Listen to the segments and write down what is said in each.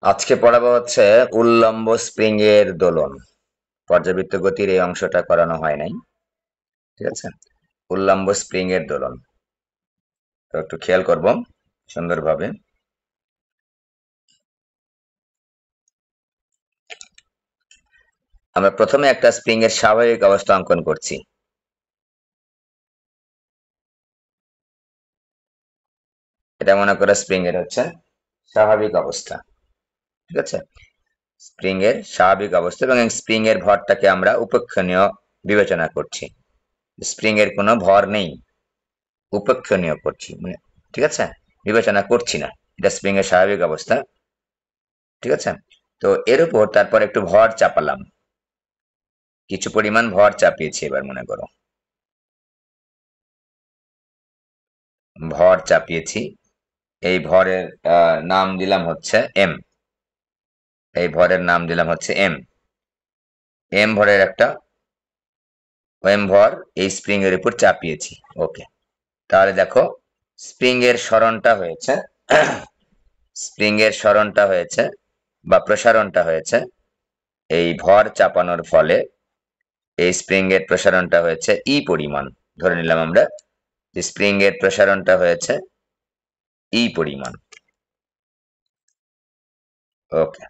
আজকে পড়াবো হচ্ছে উল্লম্ব স্প্রিং এর দোলন। পর্যাবৃত্ত গতির এই অংশটা করানো হয় নাই, ঠিক আছে। উল্লম্ব স্প্রিং এর দোলন তো একটু খেয়াল করব সুন্দরভাবে। আমরা প্রথমে একটা স্প্রিং এর স্বাভাবিক অবস্থা অঙ্কন করছি। এটা মনে করে স্প্রিং এর হচ্ছে স্বাভাবিক অবস্থা, ঠিক আছে। স্প্রিং এর স্বাভাবিক অবস্থা এবং স্প্রিং এর ভরটাকে আমরা উপেক্ষণীয় বিবেচনা করছি। স্প্রিং এর কোনো ভর নেই, উপেক্ষণীয় করছি, মানে ঠিক আছে, বিবেচনা করছি না। এটা স্প্রিং এর স্বাভাবিক অবস্থা, ঠিক আছে। তো এর উপর তারপর একটু ভর চাপালাম, কিছু পরিমাণ ভর চাপিয়েছি। এবার মনে করো ভর চাপিয়েছি, এই ভরের নাম দিলাম হচ্ছে এম। এই ভরের নাম দিলাম হচ্ছে এম। এম ভরের একটা এম ভর এই স্প্রিং এর উপর চাপিয়েছি। ওকে, তাহলে দেখো স্প্রিং এর সরণটা হয়েছে স্প্রিং এর সরণটা হয়েছে বা প্রসারণটা হয়েছে এই ভর চাপানোর ফলে। এই স্প্রিং এর প্রসারণটা হয়েছে ই পরিমাণ। ধরে নিলাম আমরা যে স্প্রিং এর প্রসারণটা হয়েছে ই পরিমাণ। ওকে,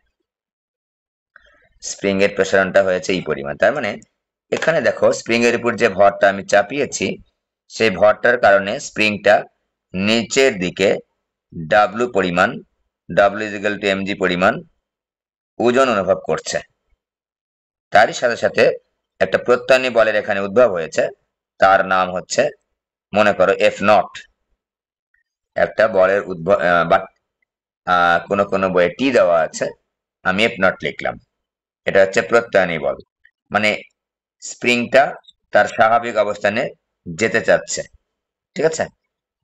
স্প্রিং এর প্রসারণটা হয়েছে এই পরিমাণ। তার মানে এখানে দেখো স্প্রিং এর উপর যে ভরটা আমি চাপিয়েছি সেই ভরটার কারণে স্প্রিংটা নিচের দিকে ডাব্লু পরিমাণ, ডাব্লু ইজিক্যাল টু এমজি পরিমাণ ওজন অনুভব করছে। তারই সাথে সাথে একটা প্রত্যয়নী বলের এখানে উদ্ভব হয়েছে, তার নাম হচ্ছে মনে করো এফ নট। একটা বলের উদ্ভব বা কোনো কোনো বইয়ে টি দেওয়া আছে, আমি এফ নট লিখলাম। এটা হচ্ছে প্রত্যয়নী বল, মানে স্প্রিংটা তার স্বাভাবিক অবস্থানে যেতে চাচ্ছে, ঠিক আছে।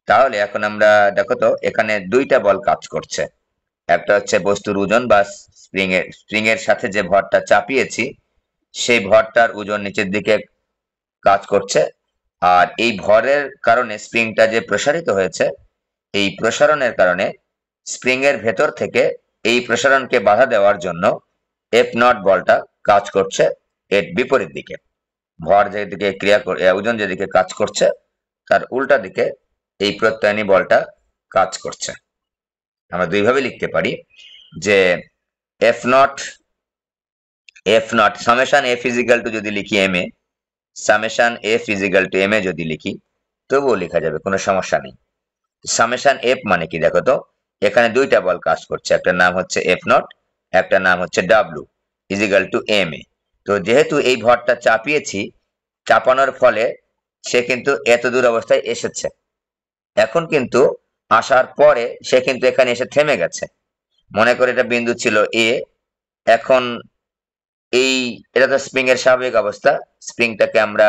তাহলে এখন আমরা দেখো তো এখানে দুইটা বল কাজ করছে। একটা হচ্ছে বস্তুর ওজন বা স্প্রিং এর সাথে যে ভরটা চাপিয়েছি সেই ভরটার ওজন নিচের দিকে কাজ করছে। আর এই ভরের কারণে স্প্রিংটা যে প্রসারিত হয়েছে, এই প্রসারণের কারণে স্প্রিং এর ভেতর থেকে এই প্রসারণকে বাধা দেওয়ার জন্য এফ নট বলটা কাজ করছে এর বিপরীত দিকে। ভর যেদিকে ওজন যেদিকে কাজ করছে তার উল্টা দিকে এই প্রত্যয়নী বলটা কাজ করছে। আমরা দুইভাবে লিখতে পারি যে F not summation F is equal to যদি লিখি M A, summation F is equal to M A যদি লিখি তবুও লেখা যাবে, কোনো সমস্যা নেই। সামেশন এফ মানে কি দেখো তো, এখানে দুইটা বল কাজ করছে, একটা নাম হচ্ছে এফ নট, একটা নাম হচ্ছে ডাব্লু ইজিক্যাল টু এম এ। তো যেহেতু এই ভরটা চাপিয়েছি, চাপানোর ফলে সে কিন্তু এত দূর অবস্থায় এসেছে। এখন কিন্তু আসার পরে সে কিন্তু এখানে এসে থেমে গেছে। মনে করে এটা বিন্দু ছিল এ, এখন এটা তো স্প্রিং এর স্বাভাবিক অবস্থা, স্প্রিংটাকে আমরা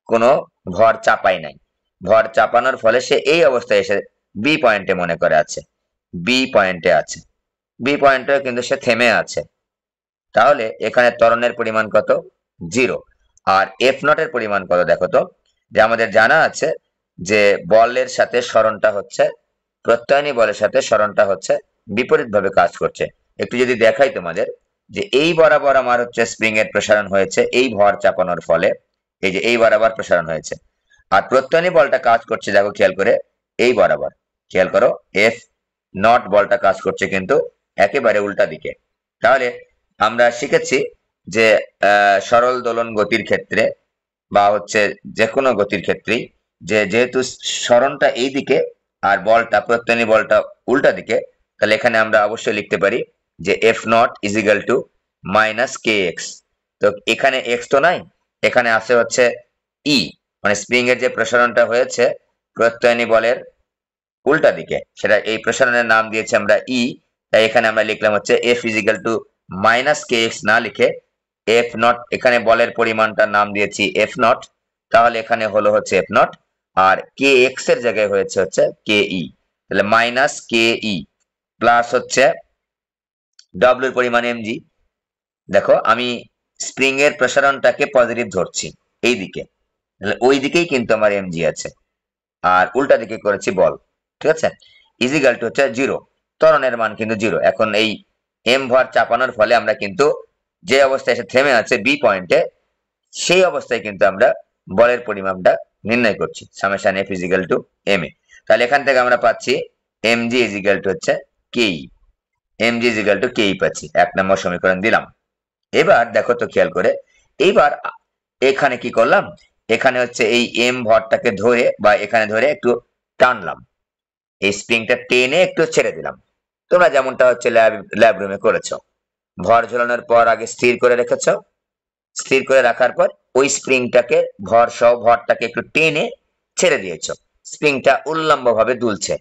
কোনো ভর চাপাই নাই। ভর চাপানোর ফলে সে এই অবস্থায় এসে বি পয়েন্টে মনে করে আছে, বি পয়েন্টে আছে, বি পয়েন্টে কিন্তু সে থেমে আছে। তাহলে এখানে ত্বরণের পরিমাণ কত? 0। আর এফ নট এর পরিমাণ কত দেখো তো, যে আমাদের জানা আছে যে বলের সাথে সরণটা হচ্ছে, প্রত্যয়নী বলের সাথে সরণটা হচ্ছে বিপরীত ভাবে কাজ করছে। একটু যদি দেখাই তোমাদের, যে এই বরাবর আমার হচ্ছে স্প্রিং এর প্রসারণ হয়েছে এই ভর চাপানোর ফলে, এই যে এই বরাবর প্রসারণ হয়েছে। আর প্রত্যয়নী বলটা কাজ করছে দেখো খেয়াল করে এই বরাবর, খেয়াল করো এফ নট বলটা কাজ করছে কিন্তু একেবারে উল্টা দিকে। তাহলে আমরা শিখেছি যে সরল দোলন গতির ক্ষেত্রে বা হচ্ছে যে কোনো গতির ক্ষেত্রেই যে যেহেতু সরণটা এই দিকে আর বলটা প্রত্যয়নী বলটা উল্টা দিকে, তাহলে এখানে আমরা অবশ্যই লিখতে পারি যে F naught is equal to minus K x. তো এখানে এক্স তো নাই, এখানে আছে হচ্ছে ই, মানে স্প্রিং এর যে প্রসারণটা হয়েছে প্রত্যয়নী বলের উল্টা দিকে, সেটা এই প্রসারণের নাম দিয়েছি আমরা ই। তাই এখানে আমরা লিখলাম হচ্ছে F is equal to minus K x না লিখে এফ নট, এখানে বলের পরিমাণটার নাম দিয়েছি এফ নট, তাহলে এখানে হলো হচ্ছে এফ নট, আর কে এক্স এর জায়গায় হচ্ছে কে ই। তাহলে মাইনাস কে ই প্লাস হচ্ছে ডব্লিউর পরিমাণ এমজি। দেখো আমি স্প্রিং এর প্রসারণটাকে পজিটিভ ধরছি এই দিকে, তাহলে ওই দিকেই কিন্তু আমার এমজি আছে, আর উল্টা দিকে করেছি বল, ঠিক আছে। ইজিক্যাল টু হচ্ছে 0, ত্বরণের মান কিন্তু 0। এখন এই এম ভর চাপানোর ফলে আমরা কিন্তু যে অবস্থায় এসে থেমে আছে বি পয়েন্টে, সেই অবস্থায় কিন্তু আমরা বলের পরিমাপটা নির্ণয় করছি summation F is equal to M A. তাহলে এখান থেকে আমরা পাচ্ছি M G is equal to হচ্ছে K E, M G is equal to K E পাচ্ছি, 1 নম্বর সমীকরণ দিলাম। এবার দেখো তো খেয়াল করে, এইবার এখানে কি করলাম, এখানে হচ্ছে এই এম ভরটাকে ধরে বা এখানে ধরে একটু টানলাম, এই স্প্রিংটা টেনে একটু ছেড়ে দিলাম। তোমরা যেমনটা হচ্ছে ল্যাব রুমে করেছো, ভর ঝোলানোর পর আগে স্থির করে রেখেছো, স্থির করে রাখার পর ওই স্প্রিংটাকে ভর সহ ভরটাকে একটু টেনে ছেড়ে দিয়েছো, স্প্রিংটা উল্লম্ব ভাবে দুলছে,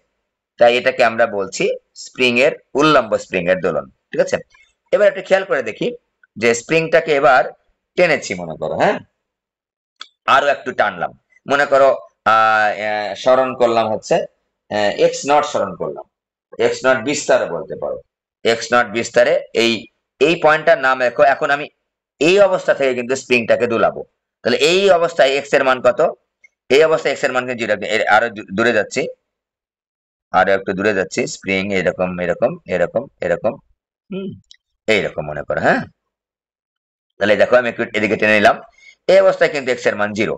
তাই এটাকে আমরা বলছি স্প্রিং এর উল্লম্ব স্প্রিং এর দোলন। ঠিক আছে, এবার একটু খেয়াল করে দেখি যে স্প্রিংটাকে এবার টেনেছি মনে করো, হ্যাঁ, আরো একটু টানলাম, মনে করো স্মরণ করলাম হচ্ছে এক্স নট স্মরণ করলাম, এক্স নট বিস্তারে বলতে পারো, এক্স নট বিস্তারে এই এই পয়েন্টটার নাম রেখো। এখন আমি এই অবস্থা থেকে কিন্তু স্প্রিংটাকে দুলাবো, তাহলে এই অবস্থায় এক্স এর মান কত, এই অবস্থায় এক্স এর মান কিন্তু আরো দূরে যাচ্ছি, আরো একটু দূরে যাচ্ছি, স্প্রিং এরকম এরকম এরকম এরকম এইরকম মনে করো, হ্যাঁ। তাহলে দেখো আমি একটু এদিকে টেনে নিলাম, এই অবস্থায় কিন্তু এক্স এর মান 0।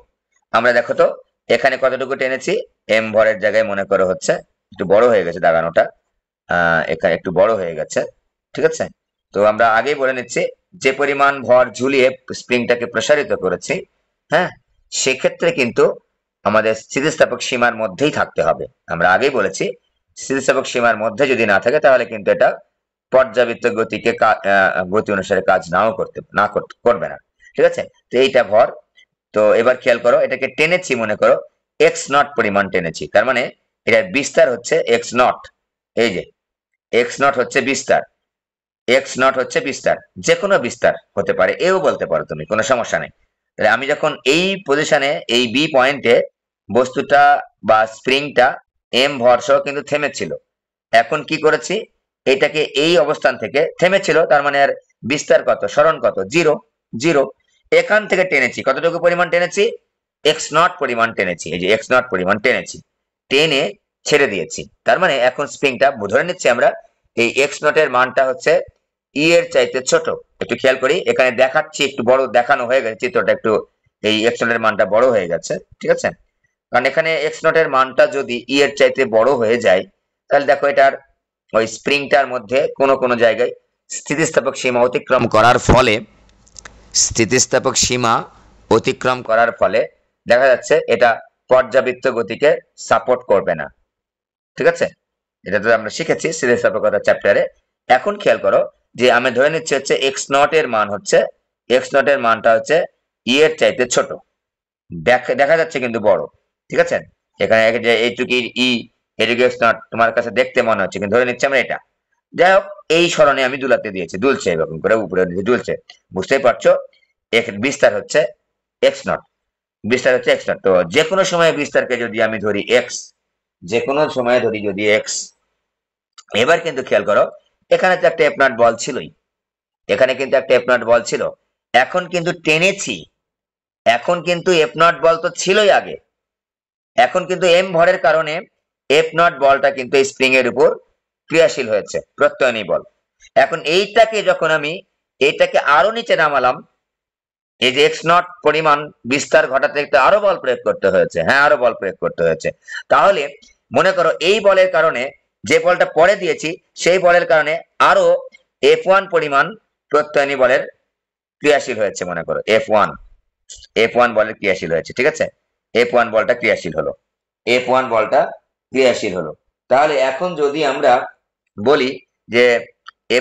আমরা দেখো তো এখানে কতটুকু টেনেছি, এম ভরের জায়গায় মনে করো হচ্ছে একটু বড় হয়ে গেছে দাগানোটা, এখানে একটু বড় হয়ে গেছে। ঠিক আছে, তো আমরা আগেই বলে নিচ্ছি যে পরিমাণ ভর ঝুলিয়ে স্প্রিংটাকে প্রসারিত করেছি, হ্যাঁ, সেক্ষেত্রে কিন্তু আমাদের স্থিতিস্থাপক সীমার মধ্যেই থাকতে হবে। আমরা আগেই বলেছি স্থিতিস্থাপক সীমার মধ্যে যদি না থাকে তাহলে কিন্তু এটা পর্যাবৃত্ত গতিকে গতি অনুসারে কাজ করবে না। ঠিক আছে, তো এইটা ভর। তো এবার খেয়াল করো, এটাকে টেনেছি মনে করো এক্স নট পরিমাণ টেনেছি, তার মানে এটার বিস্তার হচ্ছে এক্স নট। এই যে এক্স নট হচ্ছে বিস্তার, এক্স নট হচ্ছে বিস্তার, যে কোনো বিস্তার হতে পারে, এও বলতে পারো তুমি, কোনো সমস্যা নেই। তাহলে আমি যখন এই পজিশনে এই বি পয়েন্টে বস্তুটা বা স্প্রিংটা এম ভর সহ কিন্তু থেমেছিল, এখন কি করেছি, এটাকে এই অবস্থান থেকে থেমেছিল, তার মানে আর বিস্তার কত, সরণ কত, 0 0, এখান থেকে টেনেছি, কতটুকু পরিমাণ টেনেছি, এক্স নট পরিমাণ টেনেছি, এই যে এক্স নট পরিমাণ টেনেছি, টেনে ছেড়ে দিয়েছি, তার মানে এখন স্প্রিংটা ধরে নিচ্ছি আমরা এই এক্স নটের মানটা হচ্ছে ই এর চাইতে ছোট। একটু খেয়াল করি, এখানে দেখাচ্ছি একটু বড় দেখানো হয়ে গেছে চিত্রটা, একটু এই এক্স নটের মানটা বড় হয়ে গেছে। ঠিক আছে, কারণ এখানে এক্স নটের মানটা যদি ই এর চাইতে বড় হয়ে যায়, তাহলে দেখো এটার ওই স্প্রিংটার মধ্যে কোনো কোনো জায়গায় স্থিতিস্থাপক সীমা অতিক্রম করার ফলে, স্থিতিস্থাপক সীমা অতিক্রম করার ফলে দেখা যাচ্ছে এটা পর্যাবৃত্ত গতিকে সাপোর্ট করবে না। ঠিক আছে, এটা তো আমরা শিখেছি স্থিতিস্থাপকতার চ্যাপ্টারে। এখন খেয়াল করো যে আমি ধরে নিচ্ছি হচ্ছে এক্স নট এর মান হচ্ছে, এক্স নট এর মানটা হচ্ছে ই এর চাইতে ছোট, দেখা যাচ্ছে কিন্তু বড়। ঠিক আছে, এখানে যে এইটুকু ই, এটুকু এক্স নট তোমার কাছে দেখতে মনে হচ্ছে, কিন্তু ধরে নিচ্ছি আমরা এটা। যাই হোক, এই স্মরণে আমি দুলাতে দিয়েছি, দুলছে এরকম করে উপরে দুলছে, বুঝতেই পারছো বিস্তার হচ্ছে এক্স নট, বিস্তার হচ্ছে এক্স নট। তো যে কোনো সময় বিস্তারকে যদি আমি ধরি এক্স, যে কোনো সময় ধরি যদি এক্স, এবার কিন্তু খেয়াল করো এখানে তো একটা এফ নট বল ছিলই, এখানে কিন্তু একটা এফ নট বল ছিল, এখন কিন্তু টেনেছি, এখন কিন্তু এফ নট বল তো ছিলই আগে, এখন কিন্তু এম ভরের কারণে এফ নট বলটা কিন্তু স্প্রিং এর উপর ক্রিয়াশীল হয়েছে, প্রত্যয়নী বল। এখন এইটাকে যখন আমি এইটাকে আরো নিচে নামালাম, এই যে এক্স নট পরিমাণ বিস্তার ঘটাতে একটু আরো বল প্রয়োগ করতে হয়েছে, হ্যাঁ আরো বল প্রয়োগ করতে হয়েছে। তাহলে মনে করো এই বলের কারণে, যে বলটা পরে দিয়েছি সেই বলের কারণে আরো F1 পরিমাণ প্রত্যয়নী বলের ক্রিয়াশীল হয়েছে, মনে করো F1 বলের ক্রিয়াশীল হয়েছে। ঠিক আছে, F1 বলটা ক্রিয়াশীল হলো, F1 বলটা ক্রিয়াশীল হলো। তাহলে এখন যদি আমরা বলি যে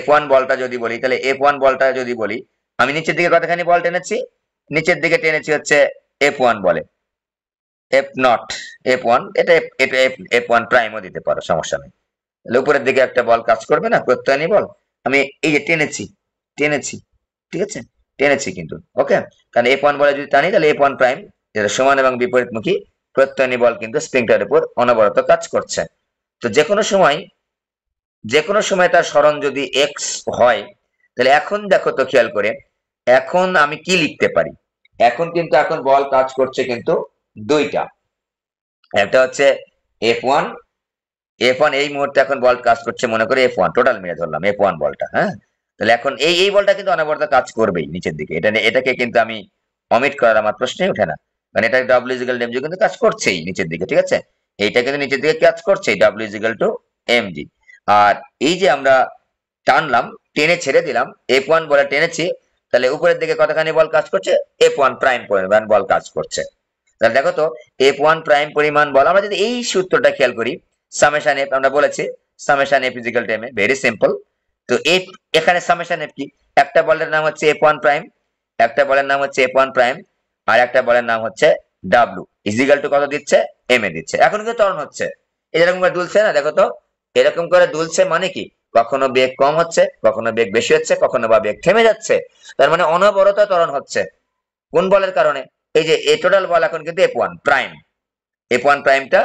F1 বলটা যদি বলি, তাহলে F1 বলটা যদি বলি, আমি নিচের দিকে কতখানি বল টেনেছি, নিচের দিকে টেনেছি হচ্ছে F1 বলে, এফ নট F1, এটা F1 প্রাইমও দিতে পারো, সমস্যা নেই। তাহলে উপরের দিকে একটা বল কাজ করবে না, প্রত্যয়নী বল, আমি এই যে টেনেছি টেনেছি, ঠিক আছে, টেনেছি কিন্তু, ওকে। কারণ F1 বলে যদি টানি তাহলে F1 প্রাইম, যেটা সমান এবং বিপরীতমুখী প্রত্যয়নী বল কিন্তু স্প্রিংটার উপর অনবরত কাজ করছে। তো যে কোনো সময় তার সরণ যদি এক্স হয়, তাহলে এখন দেখো তো খেয়াল করে, এখন আমি কি লিখতে পারি, এখন কিন্তু এখন বল কাজ করছে কিন্তু দুইটা, একটা হচ্ছে F1 এই মুহূর্তে এখন বল কাজ করছে মনে করে F1, টোটাল মিলে ধরলাম F1 বলটা, হ্যাঁ, তাহলে এখন এই বলটা কিন্তু অনবরত কাজ করবেই নিচের দিকে, এটাকে কিন্তু আমি অমিট করার আমার প্রশ্নই ওঠে না, কারণ এটা W is equal to MG কিন্তু কাজ করছেই নিচের দিকে, ঠিক আছে, এইটা কিন্তু নিচের দিকে কাজ করছেই, W is equal to M G. আর এই যে আমরা টানলাম, টেনে ছেড়ে দিলাম, F1 বলে টেনেছি, তাহলে উপরের দিকে কতখানি বল কাজ করছে, F1 প্রাইম পরিমাণ বল কাজ করছে। তাহলে দেখো তো F1 প্রাইম পরিমাণ বল, আমরা যদি এই সূত্রটা খেয়াল করি, সামেশন এফ আমরা বলেছি, summation F is equal to M A, very simple. তো এখানে সামেশন এফ কি, একটা বলের নাম হচ্ছে F1 প্রাইম, একটা বলের নাম হচ্ছে F1 প্রাইম, আর একটা বলের নাম হচ্ছে ডাব্লু ইজ ইকুয়াল টু কত দিচ্ছে, এম এ দিচ্ছে। এখন কিন্তু ত্বরণ হচ্ছে, এরকম করে দুলছে না, দেখো তো এরকম করে দুলছে মানে কি, কখনো বেগ কম হচ্ছে, কখনো বেগ বেশি হচ্ছে, কখনো বা বেগ থেমে যাচ্ছে, তার মানে অনবরত ত্বরণ হচ্ছে। কোন বলের কারণে, এই যে এ টোটাল বল এখন কিন্তু F1 প্রাইম, F1 প্রাইমটা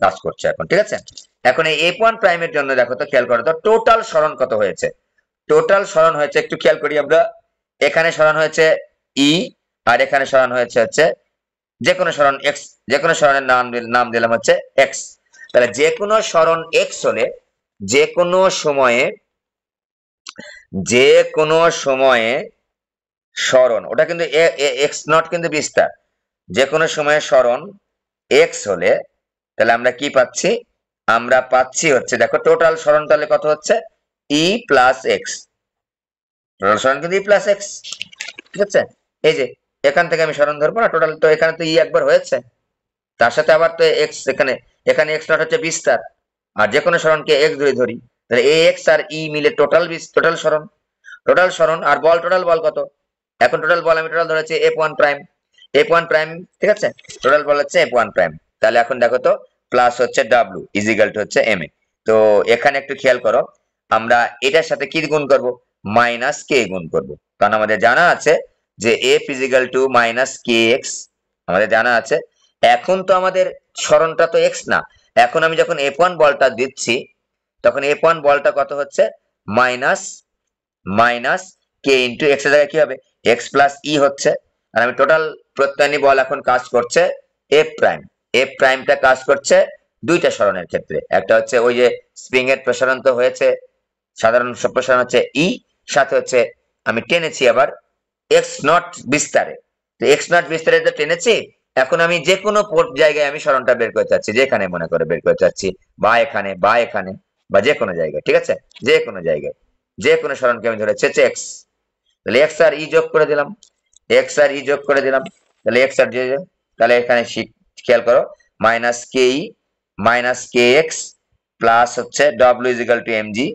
কাজ করছে এখন, ঠিক আছে। এখন এই F1 প্রাইমের জন্য দেখো তো খেয়াল করো তো টোটাল সরণ কত হয়েছে, টোটাল সরণ হয়েছে একটু খেয়াল করি আমরা, এখানে সরণ হয়েছে ই, আর এখানে সরণ হয়েছে হচ্ছে যে কোনো সরণ এক্স, যে কোনো সরণের নাম দিলাম হচ্ছে এক্স। তাহলে যে কোনো সরণ এক্স হলে যে কোনো সময়ে, যে কোনো সময়ে সরণ, ওটা কিন্তু এক্স নট কিন্তু বিস্তার, যে কোনো সময়ে সরণ এক্স হলে তাহলে আমরা কি পাচ্ছি, আমরা পাচ্ছি হচ্ছে দেখো টোটাল সরণ তাহলে কত হচ্ছে, ই প্লাস এক্স, টোটাল সরণ কিন্তু ই প্লাস এক্স, ঠিক আছে। এই যে এখান থেকে আমি সরণ ধরবো না, টোটাল তো এখানে তো ই একবার হয়েছে, তার সাথে আবার তো এক্স, এখানে এখানে এক্স নট হচ্ছে বিস্তার, আর যে কোনো সরণকে এক্স ধরে ধরি, তাহলে এ এক্স আর ই মিলে টোটাল টোটাল সরণ, টোটাল সরণ। আর বল, টোটাল বল কত, এখন টোটাল বল আমি টোটাল ধরেছি F1 প্রাইম, F1 প্রাইম, ঠিক আছে, টোটাল বল হচ্ছে F1 প্রাইম। তাহলে এখন দেখো তো প্লাস হচ্ছে ডাব্লু ইজ ইকুয়াল টু হচ্ছে এম এ। তো এখানে একটু খেয়াল করো, আমরা এটার সাথে কি গুণ করব, মাইনাস কে গুণ করব, কারণ আমাদের জানা আছে যে F is equal two minus K x, আমাদের জানা আছে। এখন তো আমাদের সরণটা তো এক্স না, এখন আমি যখন F1 বলটা দিচ্ছি তখন F1 বলটা কত হচ্ছে, মাইনাস মাইনাস কে ইন্টু এক্স এর জায়গায় কি হবে, এক্স প্লাস ই হচ্ছে। আর আমি টোটাল প্রত্যয়নী বল এখন কাজ করছে এফ প্রাইম, এফ প্রাইমটা কাজ করছে দুইটা সরণের ক্ষেত্রে, একটা হচ্ছে ওই যে স্প্রিং এর প্রসারণ তো হয়েছে, সাধারণ প্রসারণ হচ্ছে ই, সাথে হচ্ছে আমি টেনেছি আবার এক্স নট বিস্তারে, তো এক্স নট বিস্তারে তো টেনেছি, এখন আমি যে কোনো জায়গায় আমি সরণটা বের করতে চাচ্ছি, যেখানে মনে করে বের করতে চাচ্ছি, বা এখানে বা এখানে বা যে কোনো জায়গায়, ঠিক আছে, যে কোনো জায়গায় যে কোনো সরণকে আমি ধরেছি এক্স, তাহলে এক্স আর ই যোগ করে দিলাম, এক্স আর ই যোগ করে দিলাম, তাহলে এক্স আর তাহলে এখানে খেয়াল করো মাইনাস কে ই মাইনাস কে এক্স প্লাস হচ্ছে W is equal to M G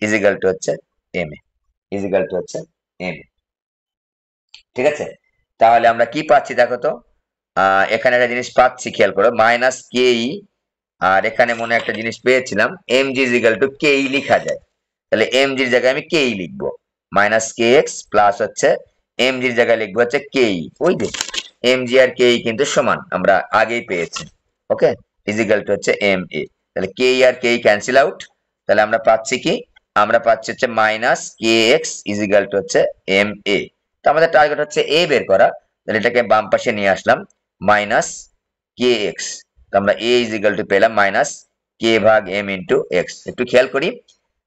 is equal to হচ্ছে M A, is equal to হচ্ছে এম এ, ঠিক আছে। তাহলে আমরা কি পাচ্ছি দেখো তো, এখানে একটা জিনিস পাচ্ছি খেয়াল করো, মাইনাস কে ই, আর এখানে মনে একটা জিনিস পেয়েছিলাম M G is equal to K E লিখা যায়, তাহলে এম জির জায়গায় আমি কে ই লিখবো, মাইনাস কে এক্স প্লাস হচ্ছে এম জির জায়গায় লিখবো হচ্ছে কে ই, ওই যে এম জি আর কে ই কিন্তু সমান আমরা আগেই পেয়েছি, ওকে, ইজ ইকুয়াল টু হচ্ছে এম এ। তাহলে কে ই আর কে ই ক্যান্সেল আউট, তাহলে আমরা পাচ্ছি কি, আমরা পাচ্ছি হচ্ছে minus K X is equal to হচ্ছে এম এ। তো আমাদের টার্গেট হচ্ছে এ বের করা, তাহলে এটাকে বাম পাশে নিয়ে আসলাম, মাইনাস কে এক্স, তো আমরা এ ইজ ইকুয়াল টু পেলাম মাইনাস কে ভাগ এম ইন্টু এক্স। একটু খেয়াল করি,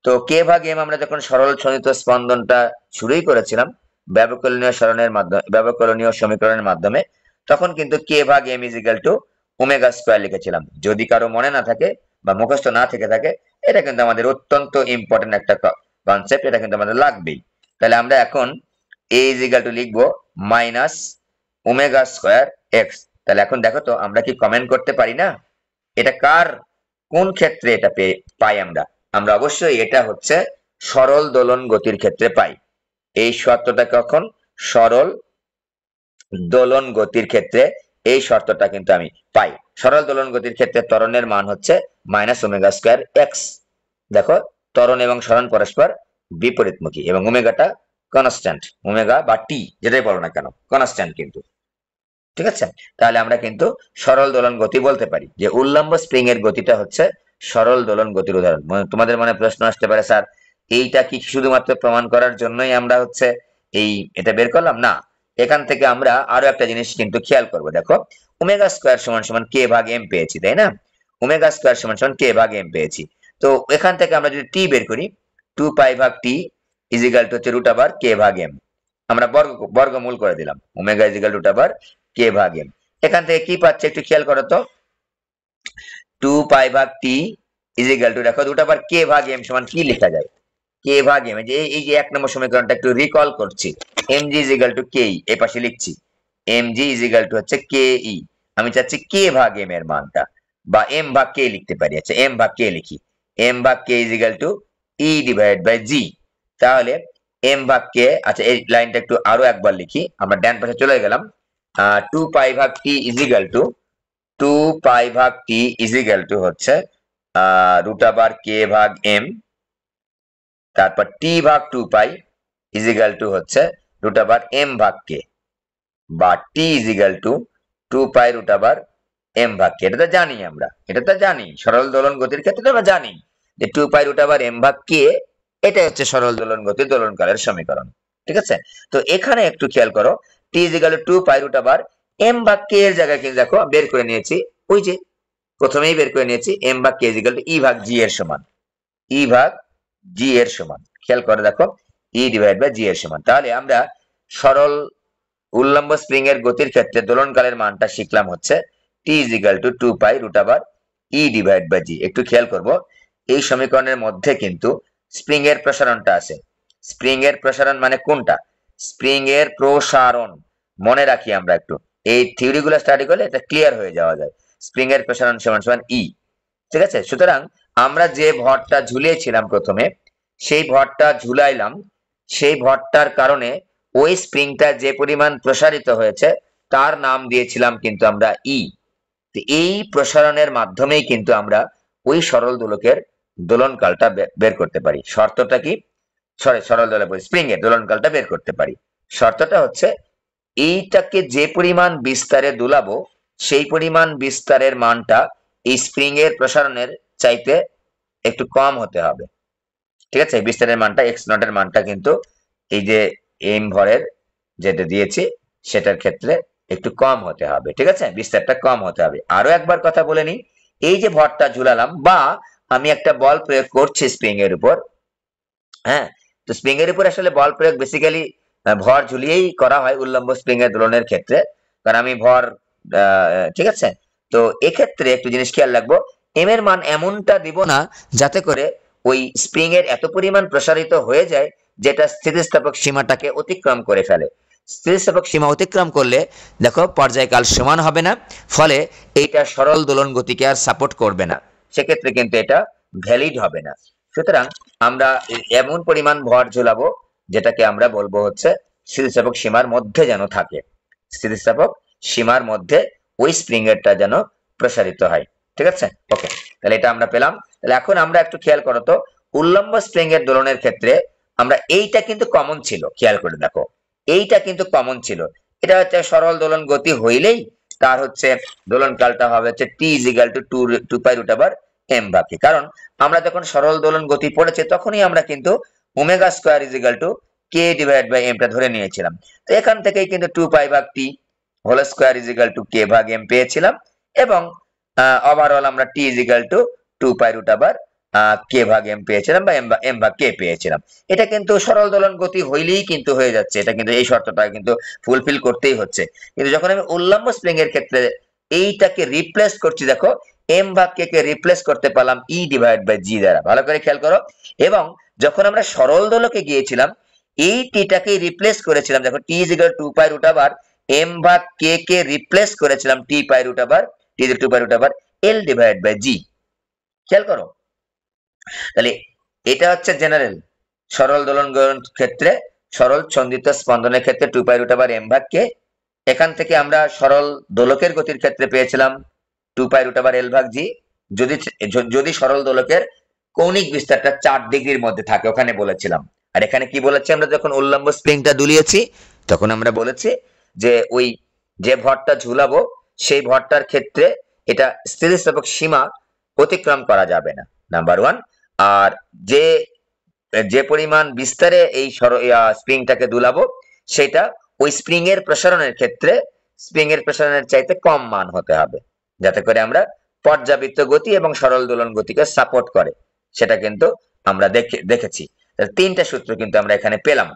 তো কে ভাগ এম আমরা যখন সরল সঞ্চিত স্পন্দনটা শুরুই করেছিলাম ব্যবকলনীয় সরণের মাধ্যমে, ব্যবকলনীয় সমীকরণের মাধ্যমে, তখন কিন্তু কে ভাগ M is equal to omega square লিখেছিলাম। যদি কারো মনে না থাকে বা মুখস্থ না থেকে থাকে, এটা কিন্তু আমাদের অত্যন্ত ইম্পর্টেন্ট একটা কনসেপ্ট, এটা কিন্তু আমাদের লাগবেই। তাহলে আমরা এখন এ ইজ ইকুয়াল টু লিখবো মাইনাস ওমেগা স্কয়ার এক্স। তাহলে এখন দেখো তো আমরা কি কমেন্ট করতে পারি না, এটা কার কোন ক্ষেত্রে এটা পাই আমরা, আমরা অবশ্যই এটা হচ্ছে সরল দোলন গতির ক্ষেত্রে পাই। এই শর্তটা কখন, সরল দোলন গতির ক্ষেত্রে এই শর্তটা কিন্তু আমি পাই। সরল দোলন গতির ক্ষেত্রে ত্বরণের মান হচ্ছে মাইনাস ওমেগা স্কয়ার এক্স। দেখো ত্বরণ এবং সরণ পরস্পর বিপরীতমুখী এবং ওমেগাটা কনস্ট্যান্ট, ওমেগা বা টি যেটাই বলো না কেন কনস্ট্যান্ট কিন্তু, ঠিক আছে। তাহলে আমরা কিন্তু সরল দোলন গতি বলতে পারি, যে উল্লম্ব স্প্রিং এর গতিটা হচ্ছে সরল দোলন গতির উদাহরণ। তোমাদের মনে প্রশ্ন আসতে পারে, স্যার এইটা কি শুধুমাত্র প্রমাণ করার জন্যই আমরা হচ্ছে এটা বের করলাম, না, এখান থেকে আমরা আরো একটা জিনিস কিন্তু খেয়াল করব। দেখো ওমেগা স্কয়ার সমান সমান কে ভাগ এম পেয়েছি, তাই না, ওমেগা স্কয়ার সমান সমান কে ভাগ এম পেয়েছি, তো এখান থেকে আমরা যদি টি বের করি, 2 পাই ভাগ টি ইজিক্যাল টু হচ্ছে রুট ওভার কে ভাগ এম, আমরা বর্গমূল করে দিলাম, omega is equal root over K ভাগ এম। এখান থেকে কি পাচ্ছে একটু খেয়াল করো তো, 2 পাই ভাগ টি ইজিক্যাল টু, দেখো রুট ওভার কে ভাগ এম সমান কি লেখা যায়, কে ভাগ এম, এই যে 1 নম্বর সমীকরণটা একটু রিকল করছি, এম জি ইজিক্যাল টু কে, এই পাশে লিখছি এম জি ইজিক্যাল টু হচ্ছে কে ই, আমি চাচ্ছি কে ভাগ এম এর মানটা, বা এম ভাগ কে লিখতে পারি, আচ্ছা এম ভাগ কে লিখি, এম ভাগ K is equal to E divide by G, তাহলে এম ভাগ কে, আচ্ছা এই লাইনটা একটু আরো একবার লিখি, আমরা ডান পাশে চলে গেলাম, 2 পাই ভাগ টি ইজিক্যাল টু 2 পাই ভাগ টি ইজিক্যাল টু হচ্ছে রুট ওভার কে ভাগ এম, তারপর টি ভাগ 2 পাই ইজিক্যাল টু হচ্ছে রুট ওভার এম ভাগ কে, বা টি is equal to 2 pi root over M ভাগ কে, এটা তো জানি আমরা, এটা তো জানি সরল দোলন গতির ক্ষেত্রে আমরা জানি যে 2 পাই রুট ওভার এম ভাগ কে, এটা হচ্ছে সরল দোলন গতির দোলনকালের সমীকরণ, ঠিক আছে। তো এখানে একটু খেয়াল করো, টি is equal to 2 pi root over M ভাগ কে এর জায়গায় কিন্তু দেখো বের করে নিয়েছি, ওই যে প্রথমেই বের করে নিয়েছি এম ভাগ কে ইজিক্যাল টু ই ভাগ জি এর সমান, ই ভাগ জি এর সমান, খেয়াল করে দেখো ই ডিভাইড বাই জি এর সমান, তাহলে আমরা সরল উল্লম্ব স্প্রিং এর গতির ক্ষেত্রে দোলনকালের মানটা শিখলাম হচ্ছে T is equal to 2 pi root over E divide by G. একটু খেয়াল করব, এই সমীকরণের মধ্যে কিন্তু স্প্রিং এর প্রসারণটা আছে, স্প্রিং এর প্রসারণ মানে কোনটা, স্প্রিং এর প্রসারণ, মনে রাখি আমরা একটু, এই থিওরি গুলো স্টাডি করলে এটা ক্লিয়ার হয়ে যাওয়া যায়, স্প্রিং এর প্রসারণ সমান সমান ই, ঠিক আছে। সুতরাং আমরা যে ভরটা ঝুলিয়েছিলাম প্রথমে, সেই ভরটা ঝুলাইলাম, সেই ভরটার কারণে ওই স্প্রিংটা যে পরিমাণ প্রসারিত হয়েছে তার নাম দিয়েছিলাম কিন্তু আমরা ই। এই প্রসারণের মাধ্যমেই কিন্তু আমরা ওই সরল দোলকের দোলনকালটা বের করতে পারি। শর্তটা কি, সরল দোলক স্প্রিং এর দোলনকালটা বের করতে পারি, শর্তটা হচ্ছে এইটাকে যে পরিমাণ বিস্তারে দুলাবো সেই পরিমাণ বিস্তারের মানটা এই স্প্রিং এর প্রসারণের চাইতে একটু কম হতে হবে, ঠিক আছে। বিস্তারের মানটা এক্স নট এর মানটা কিন্তু এই যে এম ভরের যেটা দিয়েছি সেটার ক্ষেত্রে একটু কম হতে হবে, ঠিক আছে, বিস্তারটা কম হতে হবে। আরো একবার কথা বলে নি, এই যে ভরটা ঝুলালাম বা আমি একটা বল প্রয়োগ করছি স্প্রিং এর উপর, হ্যাঁ, তো স্প্রিং এর উপর আসলে বল প্রয়োগ বেসিক্যালি ভর ঝুলিয়েই করা হয় উল্লম্ব স্প্রিং এর দোলনের ক্ষেত্রে, কারণ আমি ভর ঠিক আছে। তো এক্ষেত্রে একটু জিনিস খেয়াল রাখবো, এম এর মান এমনটা দিব না যাতে করে ওই স্প্রিং এর এত পরিমাণ প্রসারিত হয়ে যায় যেটা স্থিতিস্থাপক সীমাটাকে অতিক্রম করে ফেলে। স্থিতিস্থাপক সীমা অতিক্রম করলে দেখো পর্যায়কাল সমান হবে না, ফলে এইটা সরল দোলন গতিকে আর সাপোর্ট করবে না, সেক্ষেত্রে কিন্তু এটা ভ্যালিড হবে না। সুতরাং আমরা এমন পরিমাণ ভর ঝোলাবো যেটাকে আমরা বলবো হচ্ছে স্থিতিস্থাপক সীমার মধ্যে যেন থাকে, স্থিতিস্থাপক সীমার মধ্যে ওই স্প্রিং এরটা যেন প্রসারিত হয়, ঠিক আছে। ওকে, তাহলে এটা আমরা পেলাম। তাহলে এখন আমরা একটু খেয়াল করো তো, উল্লম্ব স্প্রিং এর দোলনের ক্ষেত্রে আমরা এইটা কিন্তু কমন ছিল, খেয়াল করে দেখো এইটা কিন্তু কমন ছিল, এটা হচ্ছে সরল দোলন গতি হইলেই তার হচ্ছে দোলন কালটা হবে হচ্ছে T is equal to 2 pi root over M ভাগে, কারণ আমরা যখন সরল দোলন গতি পড়েছি তখনই আমরা কিন্তু omega square is equal to K divide by M টা ধরে নিয়েছিলাম, তো এখান থেকেই কিন্তু 2 পাই ভাগ টি হোল স্কয়ার ইজিক্যাল টু কে ভাগ এম পেয়েছিলাম, এবং ওভারঅল আমরা টি is equal to 2 pi root over K ভাগ এম পেয়েছিলাম, বা এম ভাগ কে পেয়েছিলাম। এটা কিন্তু সরল দোলন গতি হইলেই কিন্তু হয়ে যাচ্ছে, এটা কিন্তু এই শর্তটা কিন্তু ফুলফিল করতেই হচ্ছে। কিন্তু যখন আমি উল্লম্ব স্প্রিং এর ক্ষেত্রে এইটাকে রিপ্লেস করছি, দেখো এম ভাগ কে কে রিপ্লেস করতে পারলাম ই ডিভাইড বাই জি দ্বারা, ভালো করে খেয়াল করো। এবং যখন আমরা সরল দোলকে গিয়েছিলাম এই টিটাকে রিপ্লেস করেছিলাম, দেখো T is equal 2 pi root over M ভাগ কে কে রিপ্লেস করেছিলাম T pi root over T 2 pi root over L divide by G, খেয়াল করো। তাহলে এটা হচ্ছে জেনারেল সরল দোলন ক্ষেত্রে, সরল ছন্দিত স্পন্দনের ক্ষেত্রে 2 পাই রুট ওভার এম ভাগ কে, এখান থেকে আমরা সরল দোলকের গতির ক্ষেত্রে পেয়েছিলাম 2 পাই রুট ওভার এল ভাগ জি, যদি সরল দোলকের কৌণিক বিস্তারটা 4 ডিগ্রির মধ্যে থাকে, ওখানে বলেছিলাম। আর এখানে কি বলেছি, আমরা যখন উল্লম্ব স্প্রিংটা দুলিয়েছি তখন আমরা বলেছি যে ওই যে ভরটা ঝুলাবো সেই ভরটার ক্ষেত্রে এটা স্থিতিস্থাপক সীমা অতিক্রম করা যাবে না, নাম্বার 1। আর যে যে পরিমাণ বিস্তারে এই স্প্রিংটাকে দুলাবো সেটা ওই স্প্রিং এর প্রসারণের ক্ষেত্রে স্প্রিং এর প্রসারণের চাইতে কম মান হতে হবে, যাতে করে আমরা পর্যাবৃত্ত গতি এবং সরল দোলন গতিকে সাপোর্ট করে, সেটা কিন্তু আমরা দেখেছি। তিনটা সূত্র কিন্তু আমরা এখানে পেলাম।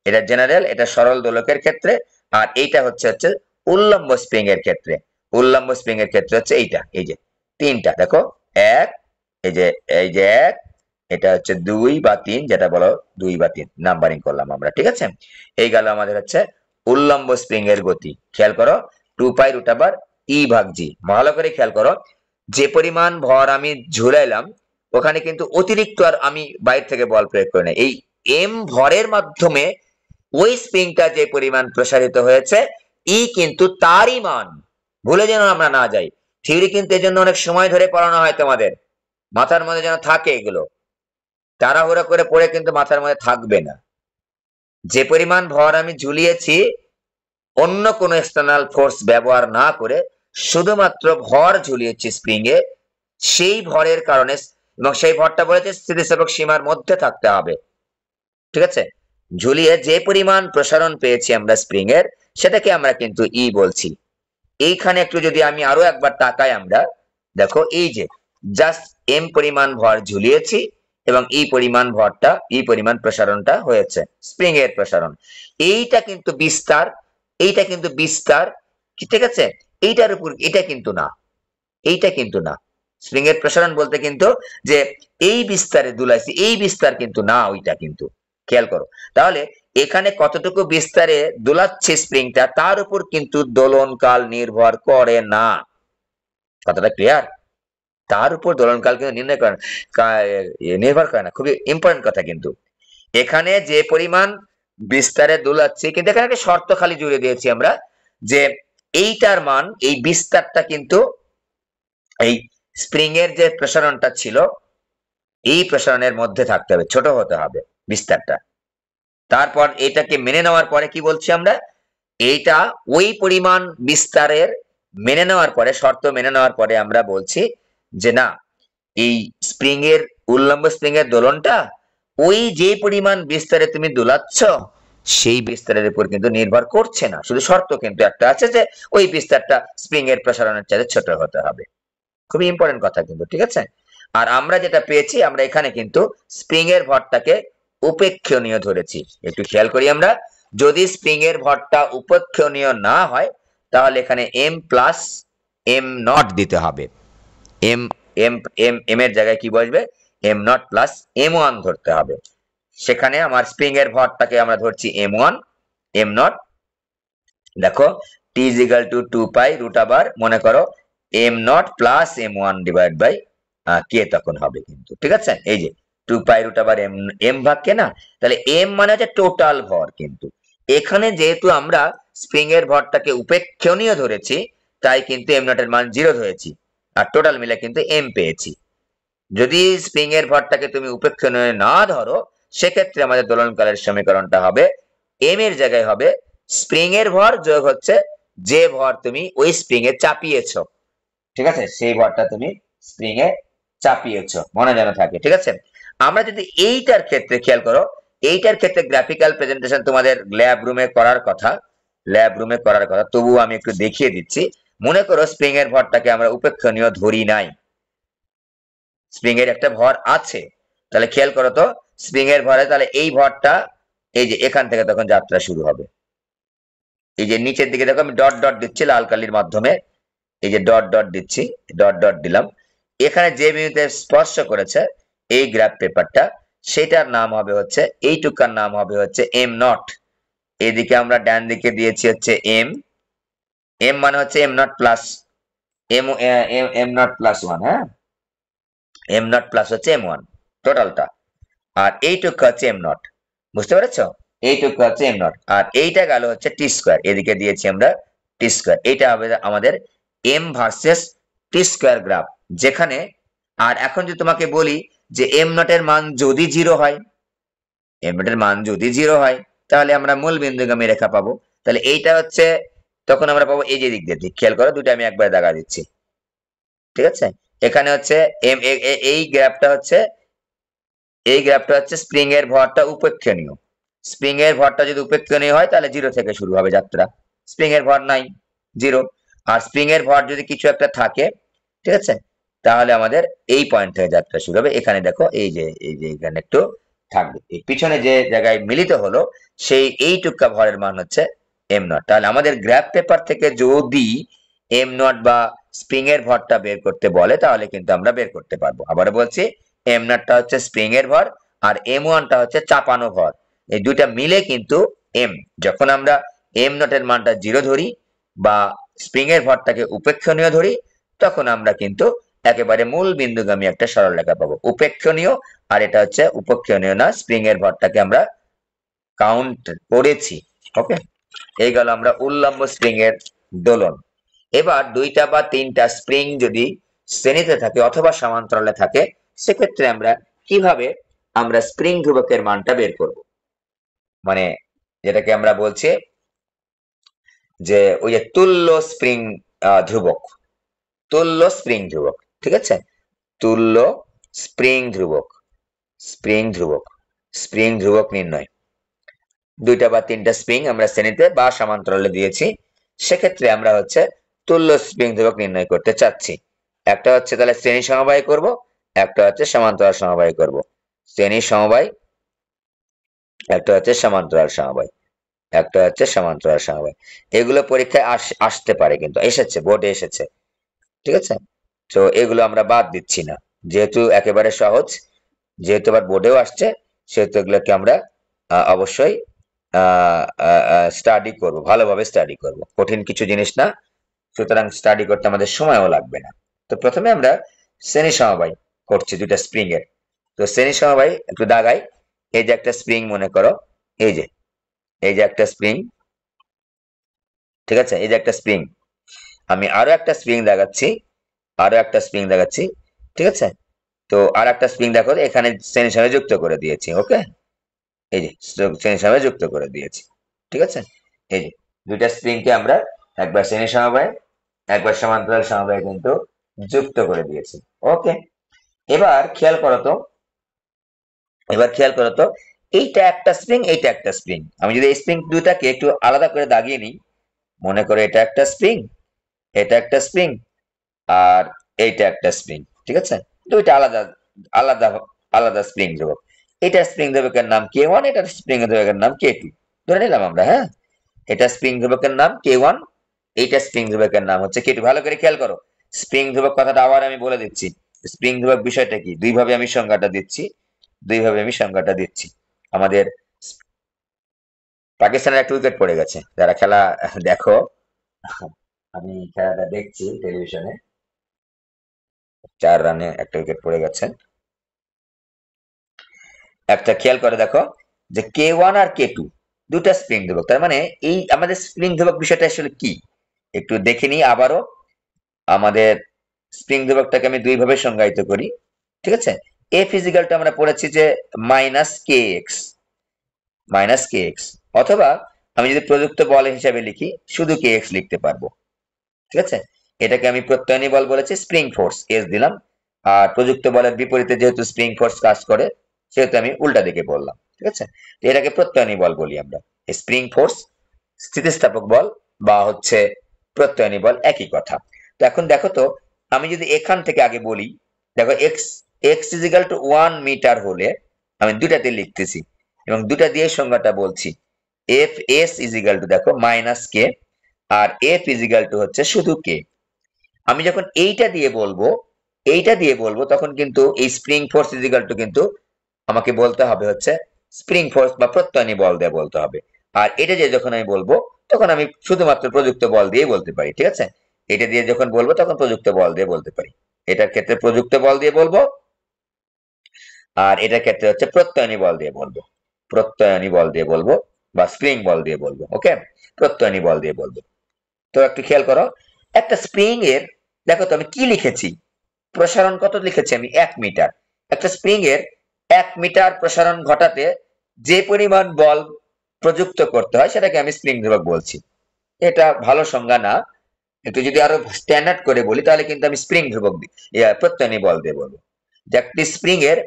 এটা জেনারেল, এটা সরল দোলকের ক্ষেত্রে, আর এইটা হচ্ছে উল্লম্ব স্প্রিং এর ক্ষেত্রে। উল্লম্ব স্প্রিং এর ক্ষেত্রে হচ্ছে এইটা, এই যে তিনটা দেখো, এক, এই যে এক, এটা হচ্ছে 2 বা 3, যেটা বলো 2 বা 3 নাম্বারিং করলাম আমরা, ঠিক আছে। এই গেল আমাদের হচ্ছে উল্লম্ব স্প্রিং এর গতি। খেয়াল করো 2π√E/g, ভালো করে খেয়াল করো, যে পরিমাণ ভর আমি ঝুলাইলাম ওখানে কিন্তু অতিরিক্ত আর আমি বাইরে থেকে বল প্রয়োগ করি না। এই এম ভরের মাধ্যমে ওই স্প্রিংটা যে পরিমাণ প্রসারিত হয়েছে, ই কিন্তু তারই মান, ভুলে যেন আমরা না যাই। থিওরি কিন্তু এজন্য অনেক সময় ধরে পড়ানো হয়, তোমাদের মাথার মধ্যে যেন থাকে এগুলো, তাড়াহুড়া করে পড়ে কিন্তু মাথার মধ্যে থাকবে না। যে পরিমাণ ভর আমি ঝুলিয়েছি অন্য কোনো এক্সটার্নাল ফোর্স ব্যবহার না করে শুধুমাত্র ভর ঝুলিয়েছি স্প্রিং এ, সেই ভরের কারণে, এবং সেই ভরটা বলেছে স্থিতিস্থাপক সীমার মধ্যে থাকতে হবে, ঠিক আছে। ঝুলিয়ে যে পরিমাণ প্রসারণ পেয়েছি আমরা স্প্রিং এর, সেটাকে আমরা কিন্তু ই বলছি। এইখানে একটু যদি আমি আরো একবার তাকাই, আমরা দেখো এই যে জাস্ট এম পরিমাণ ভর ঝুলিয়েছি এবং এই পরিমাণ ভরটা, এই পরিমাণ প্রসারণটা হয়েছে স্প্রিং এর প্রসারণ। এইটা কিন্তু বিস্তার, এইটা কিন্তু বিস্তার, ঠিক আছে। এইটার উপর এটা কিন্তু না, এইটা কিন্তু না। স্প্রিং এর প্রসারণ বলতে কিন্তু যে এই বিস্তারে দুলাইছি, এই বিস্তার কিন্তু না, ওইটা কিন্তু খেয়াল করো। তাহলে এখানে কতটুকু বিস্তারে দোলাচ্ছে স্প্রিংটা তার উপর কিন্তু দোলনকাল নির্ভর করে না। কথাটা ক্লিয়ার? তার উপর দোলনকাল কিন্তু নির্ভর করে না। খুবই ইম্পর্টেন্ট কথা কিন্তু। এখানে যে পরিমাণ বিস্তারে দোলাচ্ছে, কিন্তু এখানে একটা শর্ত খালি জুড়ে দিয়েছি আমরা, যে এইটার মান, এই বিস্তারটা কিন্তু এই স্প্রিং এর যে প্রসারণটা ছিল এই প্রসারণের মধ্যে থাকতে হবে, ছোট হতে হবে বিস্তারটা। তারপর এটাকে মেনে নেওয়ার পরে কি বলছি আমরা, এইটা ওই পরিমাণ বিস্তারের মেনে নেওয়ার পরে, শর্ত মেনে নেওয়ার পরে আমরা বলছি যে না, এই স্প্রিং এর, উল্লম্ব স্প্রিং এর দোলনটা ওই যে পরিমাণ বিস্তারে তুমি দোলাচ্ছ সেই বিস্তারের উপর কিন্তু নির্ভর করছে না। শুধু শর্ত কিন্তু একটা আছে যে ওই বিস্তারটা স্প্রিং এর প্রসারণের চাইতে ছোট হতে হবে। খুবই ইম্পর্টেন্ট কথা কিন্তু, ঠিক আছে। আর আমরা যেটা পেয়েছি, আমরা এখানে কিন্তু স্প্রিং এর ভরটাকে উপেক্ষণীয় ধরেছি। একটু খেয়াল করি আমরা, যদি স্প্রিং এর ভরটা উপেক্ষণীয় না হয় তাহলে এখানে এম প্লাস এম নট দিতে হবে। এম এম এম এম এর জায়গায় কি বসবে, M not plus M one ধরতে হবে। সেখানে আমার স্প্রিং এর ভরটাকে আমরা ধরছি এম ওয়ান, এম নট। দেখো টি ইজ ইকুয়াল টু 2π√, মনে করো M not plus M one divide by K তখন হবে কিন্তু, ঠিক আছে। এই যে 2π√, এম এম ভাগ কে না, তাহলে এম মানে হচ্ছে টোটাল ভর। কিন্তু এখানে যেহেতু আমরা স্প্রিং এর ভরটাকে উপেক্ষণীয় ধরেছি, তাই কিন্তু এম নট এর মান 0 ধরেছি, আর টোটাল মিলে কিন্তু এম পেয়েছি। যদি স্প্রিং এর ভরটাকে তুমি উপেক্ষণীয় না ধরো, সেক্ষেত্রে আমাদের দোলনকালের সমীকরণটা হবে, এম এর জায়গায় হবে স্প্রিং এর ভর যোগ হচ্ছে যে ভর তুমি ওই স্প্রিং এ চাপিয়েছ, ঠিক আছে, সেই ভরটা তুমি স্প্রিং এ চাপিয়েছ, মনে যেন থাকে, ঠিক আছে। আমরা যদি এইটার ক্ষেত্রে খেয়াল করো, এইটার ক্ষেত্রে গ্রাফিক্যাল প্রেজেন্টেশন তোমাদের ল্যাব রুমে করার কথা, ল্যাব রুমে করার কথা, তবুও আমি একটু দেখিয়ে দিচ্ছি। মনে করো স্প্রিং এর ভরটাকে আমরা উপেক্ষণীয় ধরি নাই, স্প্রিং এর একটা ভর আছে, তাহলে খেয়াল করো তো স্প্রিং এর ভরে, তাহলে এই ভরটা এই যে এখান থেকে তখন যাত্রা শুরু হবে। এই যে নিচের দিকে দেখো আমি ডট ডট দিচ্ছি লাল কালির মাধ্যমে, এই যে ডট ডট দিচ্ছি, ডট ডট দিলাম। এখানে যে বিন্দুতে স্পর্শ করেছে এই গ্রাফ পেপারটা, সেটার নাম হবে হচ্ছে, এইটুকার নাম হবে হচ্ছে এম নট। এদিকে আমরা ডান দিকে দিয়েছি হচ্ছে এম, এম মানে হচ্ছে M not plus M, M not plus one, হ্যাঁ, এম নট প্লাস হচ্ছে এম ওয়ান টোটালটা, আর এইটুকু হচ্ছে এম নট, বুঝতে পেরেছো? এইটুকু হচ্ছে এম নট, আর এইটা গেল হচ্ছে টি স্কোয়ার, এদিকে দিয়েছি আমরা টি স্কোয়ার। এইটা হবে আমাদের M versus T square graph, যেখানে, আর এখন যদি তোমাকে বলি যে এম নটের মান যদি 0 হয়, এম নটের মান যদি 0 হয় তাহলে আমরা মূল বিন্দুগামী রেখা পাবো। তাহলে এইটা হচ্ছে তখন আমরা পাবো এই যে দিক দিয়ে, খেয়াল করো দুটো আমি একবার দাগা দিচ্ছি, ঠিক আছে। এখানে হচ্ছে এম, এই গ্রাফটা হচ্ছে, এই গ্রাফটা হচ্ছে স্প্রিং এর ভরটা উপেক্ষণীয়। স্প্রিং এর ভরটা যদি উপেক্ষণীয় হয় তাহলে 0 থেকে শুরু হবে যাত্রা, স্প্রিং এর ভর নাই 0, আর স্প্রিং এর ভর যদি কিছু একটা থাকে, ঠিক আছে, তাহলে আমাদের এই পয়েন্ট থেকে যাত্রা শুরু হবে। এখানে দেখো এই যে এখানে একটু থাকবে। এই পিছনে যে জায়গায় মিলিত হলো সেই এইটুকা ভরের মান হচ্ছে এম নট। তাহলে আমাদের গ্রাফ পেপার থেকে যদি এম নট বা স্প্রিং এর ভরটা বের করতে বলে তাহলে কিন্তু আমরা বের করতে পারবো। আবার বলছি, এম নটটা হচ্ছে স্প্রিং এর ভর আর এম ওয়ানটা হচ্ছে চাপানো ভর। এই দুইটা মিলে কিন্তু এম। যখন আমরা এম নটের মানটা 0 ধরি বা স্প্রিং এর ভরটাকে উপেক্ষণীয় ধরি তখন আমরা কিন্তু একেবারে মূল বিন্দুগামী একটা সরলরেখা পাবো। উপেক্ষণীয় আর এটা হচ্ছে উপেক্ষণীয় না, স্প্রিং এর ভরটাকে আমরা কাউন্ট করেছি। ওকে, এই গেল আমরা উল্লম্ব স্প্রিং এর দোলন। এবার দুইটা বা তিনটা স্প্রিং যদি শ্রেণীতে থাকে অথবা সমান্তরালে থাকে সেক্ষেত্রে আমরা কিভাবে আমরা স্প্রিং ধ্রুবকের মানটা বের করব, মানে যেটাকে আমরা বলছি যে ওই যে তুল্য স্প্রিং ধ্রুবক, তুল্য স্প্রিং ধ্রুবক, ঠিক আছে, তুল্য স্প্রিং ধ্রুবক, স্প্রিং ধ্রুবক, স্প্রিং ধ্রুবক নির্ণয়। দুইটা বা তিনটা স্প্রিং আমরা শ্রেণীতে বা সমান্তরালে দিয়েছি, সেক্ষেত্রে আমরা হচ্ছে তুল্য স্প্রিং ধ্রুবক নির্ণয় করতে চাচ্ছি। একটা হচ্ছে তাহলে শ্রেণী সমবায় করব, একটা হচ্ছে সমান্তরাল সমবায় করব। শ্রেণী সমবায়, একটা হচ্ছে সমান্তরাল সমবায়, একটা হচ্ছে সমান্তরাল সমবায়। এগুলো পরীক্ষায় আসতে পারে, কিন্তু এসেছে, বোর্ডে এসেছে, ঠিক আছে। তো এগুলো আমরা বাদ দিচ্ছি না, যেহেতু একেবারে সহজ, যেহেতু আবার বোর্ডেও আসছে, সেহেতু এগুলোকে আমরা অবশ্যই স্টাডি করব, ভালোভাবে স্টাডি করব, কঠিন কিছু জিনিস না, সুতরাং স্টাডি করতে আমাদের সময়ও লাগবে না। তো প্রথমে আমরা শ্রেণী সমবায় করছি দুইটা স্প্রিং এর। তো শ্রেণী সমবায় একটু দাগাই। এই যে একটা স্প্রিং মনে করো, এই যে একটা স্প্রিং, ঠিক আছে, এই যে একটা স্প্রিং। আমি আরো একটা স্প্রিং দেখাচ্ছি, আরো একটা স্প্রিং দেখাচ্ছি, ঠিক আছে। তো আর একটা স্প্রিং দেখো, এখানে শ্রেণীর সঙ্গে যুক্ত করে দিয়েছি। ওকে, এই যে শ্রেণীর সঙ্গে যুক্ত করে দিয়েছি, ঠিক আছে। এই যে দুইটা স্প্রিং কে আমরা একবার শ্রেণী সমবায় একবার সমান্তরাল সমবায় কিন্তু যুক্ত করে দিয়েছি। ওকে, এবার খেয়াল করো তো, এবার খেয়াল করো তো, এইটা একটা স্প্রিং, এইটা একটা স্প্রিং। আমি যদি এই স্প্রিং দুটাকে একটু আলাদা করে দাগিয়ে নিই, মনে করো এটা একটা স্প্রিং, এটা একটা স্প্রিং, আর এইটা একটা স্প্রিং, ঠিক আছে। দুইটা আলাদা আলাদা আলাদা স্প্রিং ধ্রুবক। এটা স্প্রিং ধ্রুবকের নাম K1, এটা স্প্রিং ধ্রুবকের নাম K2 ধরে নিলাম আমরা। হ্যাঁ, এটা স্প্রিং ধ্রুবকের নাম K1, এইটা স্প্রিং ধ্রুবকের নাম হচ্ছে K2। ভালো করে খেয়াল করো, স্প্রিং ধ্রুবক কথাটা আবার আমি বলে দিচ্ছি। স্প্রিং ধ্রুবক বিষয়টা কি, দুইভাবে আমি সংজ্ঞাটা দিচ্ছি, দুইভাবে আমি সংজ্ঞাটা দিচ্ছি। আমাদের পাকিস্তানের একটা উইকেট পড়ে গেছে, যারা খেলা দেখো, আমি খেলাটা দেখছি টেলিভিশনে, 4 রানে একটা উইকেট পড়ে গেছে। একটা খেয়াল করে দেখো যে K1 আর K2 দুটা স্প্রিং ধ্রুবক, তার মানে এই আমাদের স্প্রিং ধ্রুবক বিষয়টা আসলে কি একটু দেখে নিই আবারও। আমাদের স্প্রিং ধ্রুবকটাকে আমি দুইভাবে সংজ্ঞায়িত করি, ঠিক আছে। এ ফিজিক্যালটা আমরা পড়েছি যে -kx, -kx, অথবা আমি যদি প্রযুক্ত বল হিসাবে লিখি শুধু kx লিখতে পারবো, ঠিক আছে। এটাকে আমি প্রত্যয়নী বল বলেছি, স্প্রিং ফোর্স এস দিলাম। আর প্রযুক্ত বলের বিপরীতে যেহেতু স্প্রিং ফোর্স কাজ করে সেহেতু আমি উল্টা দিকে বললাম, ঠিক আছে। এটাকে প্রত্যয়নী বল বলি আমরা। স্প্রিং ফোর্স, স্থিতিস্থাপক বল বা হচ্ছে প্রত্যয়নী বল, একই কথা। তো এখন দেখো তো, আমি যদি এখান থেকে আগে বলি, দেখো X X is equal to 1 meter হলে আমি দুটাতে লিখতেছি এবং দুটা দিয়ে সংজ্ঞাটা বলছি। এফ এস ইজিক্যাল টু দেখো -k, আর এফ ইজিক্যাল টু হচ্ছে শুধু কে। আমি যখন এইটা দিয়ে বলবো, এইটা দিয়ে বলবো, তখন কিন্তু এই স্প্রিং ফোর্স ইজিক্যাল টু কিন্তু আমাকে বলতে হবে হচ্ছে স্প্রিং ফোর্স বা প্রত্যয়নী বল দিয়ে বলতে হবে। আর এটা দিয়ে যখন আমি বলবো তখন আমি শুধুমাত্র প্রযুক্ত বল দিয়ে বলতে পারি, ঠিক আছে। এটা দিয়ে যখন বলবো তখন প্রযুক্ত বল দিয়ে বলতে পারি। এটার ক্ষেত্রে প্রযুক্ত বল দিয়ে বলবো, আর এটার ক্ষেত্রে হচ্ছে প্রত্যয়নী বল দিয়ে বলবো, প্রত্যয়নী বল দিয়ে বলবো বা স্প্রিং বল দিয়ে বলবো। ওকে, প্রত্যয়নী বল দিয়ে বলবো। তো একটু খেয়াল করো, একটা স্প্রিং এর দেখো তো আমি কি লিখেছি, প্রসারণ কত লিখেছি আমি 1 মিটার। একটা স্প্রিং এর 1 মিটার প্রসারণ ঘটাতে যে পরিমাণ বল প্রযুক্ত করতে হয় সেটাকে আমি স্প্রিং ধ্রুবক বলছি। এটা ভালো সংজ্ঞা না, একটু যদি আরো স্ট্যান্ডার্ড করে বলি তাহলে কিন্তু আমি স্প্রিং ধ্রুবক প্রত্যয়নী বল দিয়ে বলবো। যে একটি স্প্রিং এর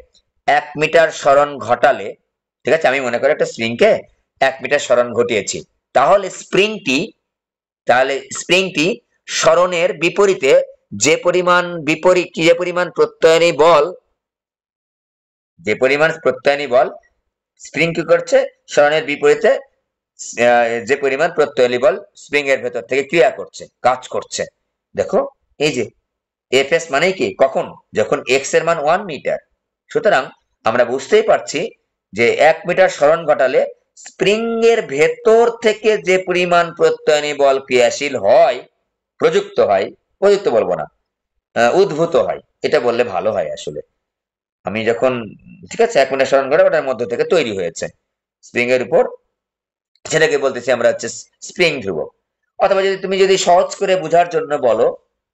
1 মিটার সরণ ঘটালে, ঠিক আছে, আমি মনে করি একটা স্প্রিং কে 1 মিটার সরণ ঘটিয়েছি, তাহলে স্প্রিংটি সরণের বিপরীতে যে পরিমাণ প্রত্যয়নী বল স্প্রিং কি করছে, সরণের বিপরীতে যে পরিমাণ প্রত্যয়ী বল স্প্রিং এর ভেতর থেকে ক্রিয়া করছে, কাজ করছে। দেখো এই যে এফএস মানে কি, কখন, যখন এক্স এর মান 1 মিটার। সুতরাং আমরা বুঝতেই পারছি যে 1 মিটার সরণ ঘটালে স্প্রিং এর ভেতর থেকে যে পরিমাণ প্রত্যয়ী বল ক্রিয়াশীল হয়, প্রযুক্ত বলবো না, উদ্ভূত হয়, এটা বললে ভালো হয় আসলে। আমি যখন, ঠিক আছে, 1 মিটার সরণ ঘটা ওটার মধ্য থেকে তৈরি হয়েছে স্প্রিং এর উপর, সেটাকে বলতেছি আমরা হচ্ছে স্প্রিং ধ্রুবক। অথবা তুমি যদি সহজ করে বোঝার জন্য বলো,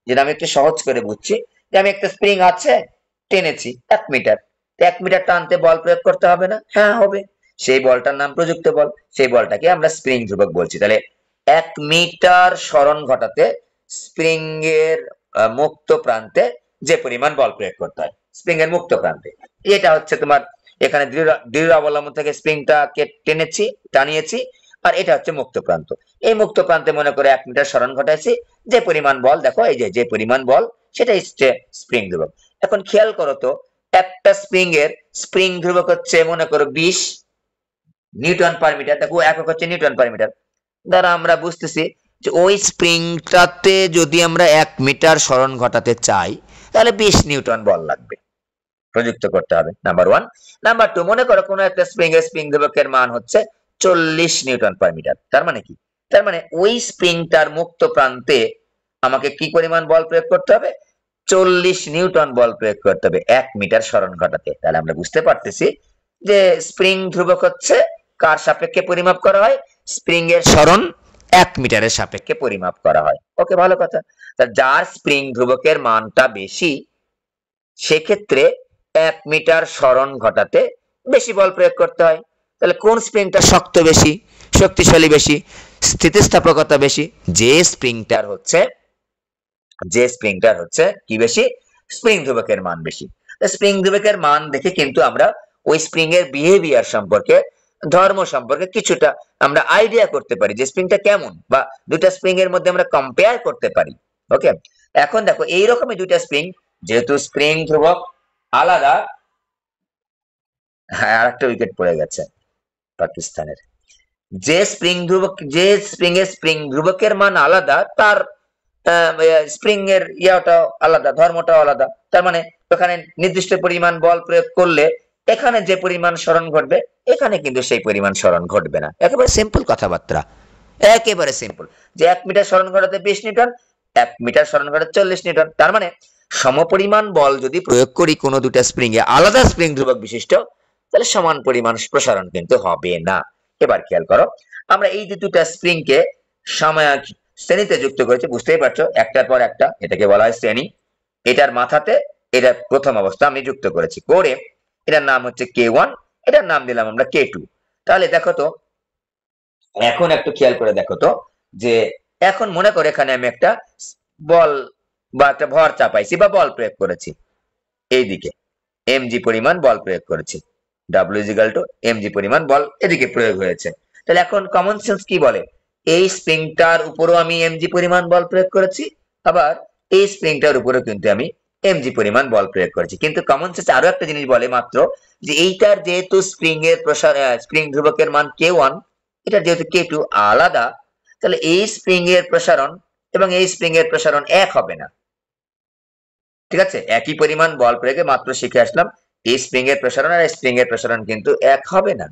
যে আমি একটু সহজ করে বুঝছি, যে আমি একটা স্প্রিং আছে, টেনেছি 1 মিটার, 1 মিটার টানতে বল প্রয়োগ করতে হবে না? হ্যাঁ হবে। সেই বলটার নাম প্রযুক্ত বল, সেই বলটাকে আমরা স্প্রিং ধ্রুবক বলছি। তাহলে 1 মিটার সরণ ঘটাতে স্প্রিং এর মুক্ত প্রান্তে যে পরিমাণ বল প্রয়োগ করতে হয়, স্প্রিং এর মুক্ত প্রান্তে, এটা হচ্ছে তোমার এখানে দৃঢ় অবলম্বন থেকে স্প্রিংটাকে টানিয়েছি, আর এটা হচ্ছে মুক্ত প্রান্ত। এই মুক্ত প্রান্তে মনে করে 1 মিটার সরণ ঘটাইছি, যে পরিমাণ বল, দেখো এই যে পরিমাণ বল, সেটা হচ্ছে স্প্রিং ধ্রুবক। এখন খেয়াল করো তো, একটা স্প্রিং ধ্রুবক হচ্ছে মনে করো 20 নিউটন পার মিটার। দেখো একক হচ্ছে নিউটন পার মিটার। দ্বারা আমরা বুঝতেছি যে ওই স্প্রিংটাতে যদি আমরা 1 মিটার সরণ ঘটাতে চাই, তাহলে 20 নিউটন বল লাগবে, প্রযুক্ত করতে হবে, নাম্বার 1। নাম্বার 2, মনে করো কোনো একটা স্প্রিং ধ্রুবকের মান হচ্ছে 40 নিউটন পার মিটার। তার মানে কি, তার মানে ওই স্প্রিংটার মুক্ত প্রান্তে আমাকে কি পরিমাণ বল প্রয়োগ করতে হবে? 40 নিউটন বল প্রয়োগ করতে হবে 1 মিটার সরণ ঘটাতে। তাহলে আমরা বুঝতে পারতেছি যে স্প্রিং ধ্রুবক হচ্ছে কার সাপেক্ষে পরিমাপ করা হয়? স্প্রিং এর সরণ 1 মিটারের সাপেক্ষে পরিমাপ করা হয়। ওকে, ভালো কথা। যার স্প্রিং ধ্রুবকের মানটা বেশি, সেক্ষেত্রে 1 মিটার সরণ ঘটাতে বেশি বল প্রয়োগ করতে হয়। তাহলে কোন স্প্রিংটা শক্ত বেশি, শক্তিশালী বেশি, স্থিতিস্থাপকতা বেশি? যে স্প্রিংটার হচ্ছে কি বেশি? স্প্রিং ধ্রুবকের মান বেশি। স্প্রিং ধ্রুবকের মান দেখে কিন্তু আমরা ওই স্প্রিং এর বিহেভিয়ার সম্পর্কে, ধর্ম সম্পর্কে কিছুটা আমরা আইডিয়া করতে পারি, যে স্প্রিংটা কেমন, বা দুটা স্প্রিং এর মধ্যে আমরা কম্পেয়ার করতে পারি। ওকে, এখন দেখো এইরকমই দুইটা স্প্রিং, যেহেতু স্প্রিং ধ্রুবক আলাদা, হ্যাঁ আরেকটা উইকেট পড়ে গেছে পাকিস্তানের। যে স্প্রিং ধ্রুবকের মান আলাদা, তার স্প্রিং এর ইয়াটা আলাদা, ধর্মটাও আলাদা। তার মানে ওখানে নির্দিষ্ট পরিমাণ বল প্রয়োগ করলে এখানে যে পরিমাণ সরণ ঘটবে, এখানে কিন্তু সেই পরিমাণ সরণ ঘটবে না। একেবারে সিম্পল কথাবার্তা, একেবারে সিম্পল। যে 1 মিটার সরণ ঘটাতে 20 নিউটন, 1 মিটার সরণ ঘটাতে 40 নিউটন। তার মানে সমপরিমাণ বল যদি প্রয়োগ করি কোনো দুটা স্প্রিং এ, আলাদা স্প্রিং ধ্রুবক বিশিষ্ট, তাহলে সমান পরিমাণ প্রসারণ কিন্তু হবে না। এবার খেয়াল করো, আমরা এই যে দুটা স্প্রিং কে শ্রেণীতে যুক্ত করেছি, বুঝতেই পারছো, একটার পর একটা, এটাকে বলা হয় শ্রেণী। এটার মাথাতে এটা প্রথম অবস্থা আমি যুক্ত করেছি করে, এটার নাম হচ্ছে K1, এটার নাম দিলাম আমরা K2। তাহলে দেখো তো, এখন একটু খেয়াল করে দেখো তো, যে এখন মনে করে এখানে আমি একটা বল বা একটা ভর চাপাইছি বা বল প্রয়োগ করেছি, এইদিকে mg পরিমাণ বল প্রয়োগ করেছি, W mg পরিমাণ বল এদিকে প্রয়োগ হয়েছে। তাহলে এখন কমন সেন্স কি বলে? এই স্প্রিংটার উপরও আমি mg পরিমাণ বল প্রয়োগ করেছি, আবার এই স্প্রিংটার উপরেও কিন্তু আমি mg পরিমাণ বল প্রয়োগ করেছি। কিন্তু কমন সেন্স আরো একটা জিনিস বলে মাত্র, যে এইটার যেহেতু স্প্রিং ধ্রুবকের মান K1, এটা যেহেতু K2 আলাদা, তাহলে এই স্প্রিং এর প্রসারণ এবং এই স্প্রিং এর প্রসারণ এক হবে না। ঠিক আছে, একই পরিমাণ বল প্রয়োগে মাত্র শিখে আসলাম এই স্প্রিং এর প্রসারণ আর স্প্রিং এর প্রসারণ কিন্তু এক হবে না।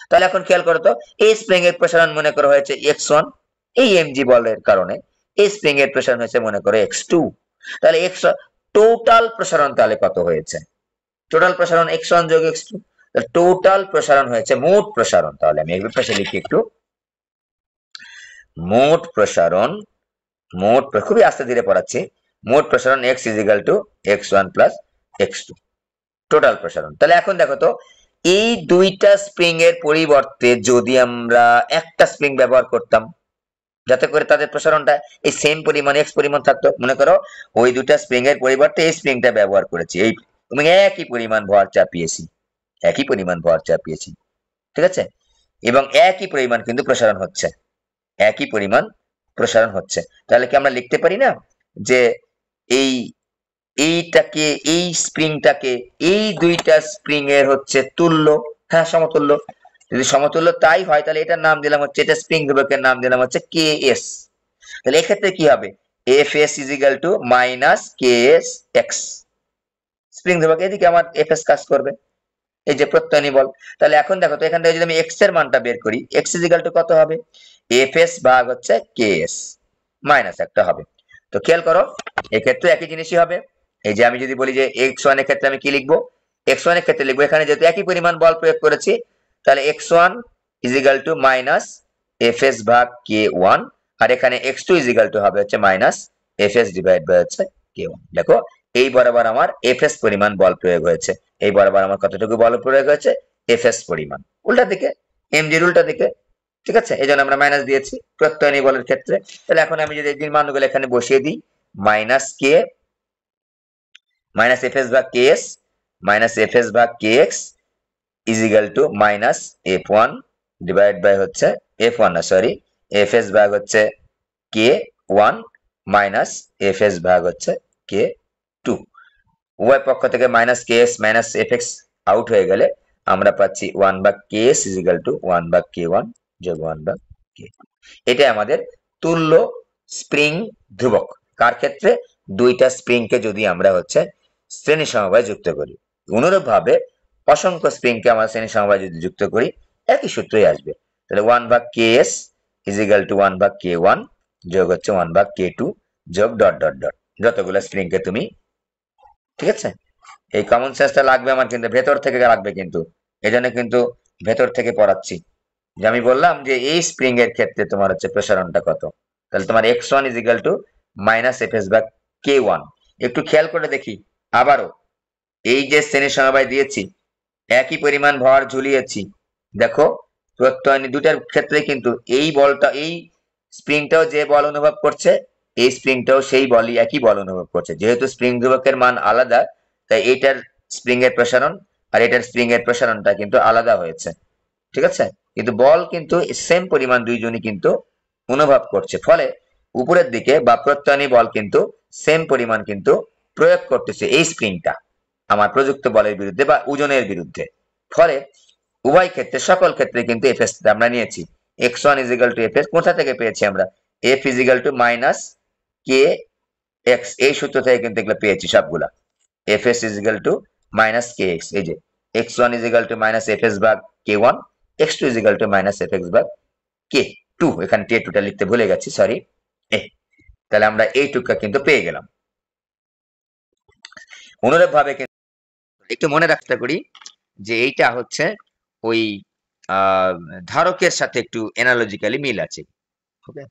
তাহলে এখন খেয়াল করো তো, এই স্প্রিং এর প্রসারণ মনে করা হয়েছে x1, এই mg বলের কারণে এই স্প্রিং এর প্রসারণ হয়েছে মনে করো x2। তাহলে টোটাল প্রসারণ তাহলে কত হয়েছে? টোটাল প্রসারণ x1 যোগ x2, টোটাল প্রসারণ হয়েছে, মোট প্রসারণ। তাহলে আমি এগুলো পাশে লিখি একটু, মোট প্রসারণ, খুবই আস্তে ধীরে পড়াচ্ছি, মোট প্রসারণ x = x1 + x2, টোটাল প্রসারণ। তাহলে এখন দেখো তো, এই দুইটা স্প্রিং এর পরিবর্তে যদি আমরা একটা স্প্রিং ব্যবহার করতাম, যাতে করে তাদের প্রসারণটা এই সেম পরিমাণ x পরিমাণ থাকতো, মনে করো ওই দুইটা স্প্রিং এর পরিবর্তে এই স্প্রিংটা ব্যবহার করেছি, এই এবং একই পরিমাণ ভর চাপিয়েছি, ঠিক আছে, এবং একই পরিমাণ কিন্তু প্রসারণ হচ্ছে, একই পরিমাণ প্রসারণ হচ্ছে। তাহলে কি আমরা লিখতে পারি না যে এইটাকে, এই স্প্রিংটাকে এই দুইটা স্প্রিং এর হচ্ছে তুল্য, হ্যাঁ সমতুল্য। যদি সমতুল্য তাই হয় তাহলে এটার নাম দিলাম হচ্ছে, এটা স্প্রিং ধ্রুবকের নাম দিলাম হচ্ছে কে এস। তাহলে এক্ষেত্রে কি হবে, F S is equal to minus K S x. Spring ধ্রুবক এদিকে আমার এফ এস কাজ করবে, এই যে প্রত্যয়নী বল। তাহলে এখন দেখো তো এখান থেকে যদি আমি এক্স এর মানটা বের করি, এক্স ইজ ইকাল টু কত হবে, এফ এস ভাগ হচ্ছে কে এস মাইনাস একটা হবে। তো খেয়াল করো এক্ষেত্রে একই জিনিসই হবে। এই যে আমি যদি বলি যে এক্স ওয়ান এর ক্ষেত্রে আমি কি লিখবো, এক্স ওয়ান এর ক্ষেত্রে লিখবো, এখানে যেহেতু একই পরিমাণ বল প্রয়োগ করেছি তাহলে X one is equal to minus F S ভাগ কে ওয়ান, আর এখানে X two is equal to হবে হচ্ছে minus F S divide by হচ্ছে কে ওয়ান। দেখো এই বরাবর আমার এফ এস পরিমাণ বল প্রয়োগ হয়েছে, এই বরাবর আমার কতটুকু বল প্রয়োগ হয়েছে, এফ এস পরিমাণ। উল্টা দিকে এম জির উল্টা দিকে, ঠিক আছে, এই জন্য আমরা মাইনাস দিয়েছি প্রত্যয়নী বলের ক্ষেত্রে। তাহলে এখন আমি যদি এই মানগুলো এখানে বসিয়ে দিই, minus K minus F S ভাগ K S minus F S ভাগ K X is equal to minus F one divide by হচ্ছে এফ ওয়ান না সরি এফ এস ভাগ হচ্ছে K one minus F S ভাগ হচ্ছে কে টু। উভয় পক্ষ থেকে minus K S minus F X out হয়ে গেলে আমরা পাচ্ছি ওয়ান ভাগ K S is equal to one ভাগ কে ওয়ান যোগ ওয়ান ভাগ কে। এটা আমাদের তুল্য স্প্রিং ধ্রুবক। কার ক্ষেত্রে, দুইটা স্প্রিং কে যদি আমরা হচ্ছে শ্রেণী সমবায় যুক্ত করি। অনুরূপ ভাবে অসংখ্য স্প্রিং কে আমরা শ্রেণী সমবায় যদি যুক্ত করি একই সূত্রই আসবে। তাহলে ওয়ান ভাগ K S is equal to one ভাগ কে ওয়ান যোগ হচ্ছে ওয়ান ভাগ কে টু যোগ ডট ডট ডট, যতগুলো স্প্রিং কে তুমি, ঠিক আছে। এই কমন সেন্সটা লাগবে আমার, কিন্তু ভেতর থেকে লাগবে, কিন্তু এই জন্য কিন্তু ভেতর থেকে পড়াচ্ছি। যে আমি বললাম যে এই স্প্রিং এর ক্ষেত্রে তোমার হচ্ছে প্রসারণটা কত, তাহলে তোমার x one is equal to minus F S ভাগ কে ওয়ান। একটু খেয়াল করে দেখি আবারও, এই যে শ্রেণী সমবায় দিয়েছি একই পরিমাণ ভর ঝুলিয়েছি, দেখো প্রত্যয়নী দুটার ক্ষেত্রে কিন্তু এই বলটা, এই স্প্রিংটাও যে বল অনুভব করছে, এই স্প্রিংটাও সেই বলই একই বল অনুভব করছে। যেহেতু স্প্রিং ধ্রুবকের মান আলাদা তাই এইটার স্প্রিং এর প্রসারণ আর এটার স্প্রিং এর প্রসারণটা কিন্তু আলাদা হয়েছে, ঠিক আছে, কিন্তু বল কিন্তু সেম পরিমাণ দুইজনই কিন্তু অনুভব করছে। ফলে উপরের দিকে বা প্রত্যয়নী বল কিন্তু সেম পরিমাণ কিন্তু প্রয়োগ করতেছে এই স্প্রিংটা আমার প্রযুক্ত বলের বিরুদ্ধে বা ওজনের বিরুদ্ধে। ফলে উভয় ক্ষেত্রে সকল ক্ষেত্রে কিন্তু এফ এস আমরা নিয়েছি। X one is equal to F S কোথা থেকে পেয়েছি আমরা, F is equal to minus K X, এই সূত্র থেকে কিন্তু এগুলো পেয়েছি সবগুলা। F S is equal to minus K X, এই যে X one is equal to minus F S ভাগ K one, X two is equal to minus F X ভাগ কে টু, এখানে কে টুটা লিখতে ভুলে গেছি সরি। তাহলে আমরা এই টুকটা কিন্তু পেয়ে গেলাম। অনুরূপ ভাবে একটু মনে রাখতে করি যে এইটা হচ্ছে ওই ধারকের সাথে একটু অ্যানালজিক্যালি মিল আছে, ওকে।